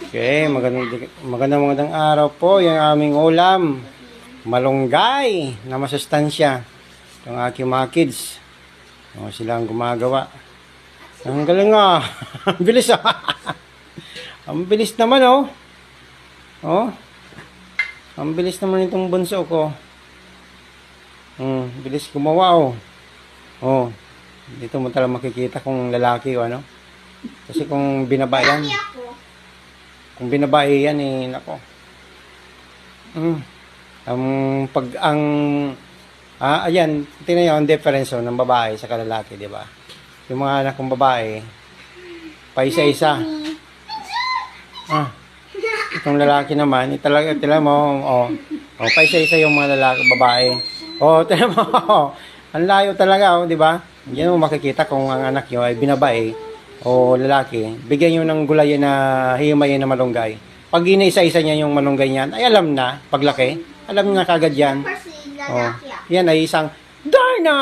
Okay, magandang araw po. Yung aming ulam, malunggay na masustansya. Itong aking mga kids. Sila ang gumagawa. Ang galing nga. Ang bilis ah. Ang bilis naman oh. Oh. Ang bilis naman itong bunso ko. Bilis gumawa oh. Oh. Dito mo talaga makikita kung lalaki o ano. Kasi kung binaba yan. Kung binabae yan eh, nako. Ayan, tingnan nyo ang difference ng babae sa lalaki, di ba? Yung mga anak kong babae, pa isa-isa. Itong lalaki naman, tila mo, pa isa-isa yung mga lalaki, babae. Tila mo, ang layo talaga, di ba? Yan mo makikita kung ang anak nyo ay binabae o lalaki, bigyan nyo ng gulay na himayin na malunggay. Pag ina-isa-isa niya yung malunggay niyan, ay alam na, paglaki, alam na kagad yan. Yan ay isang Darna!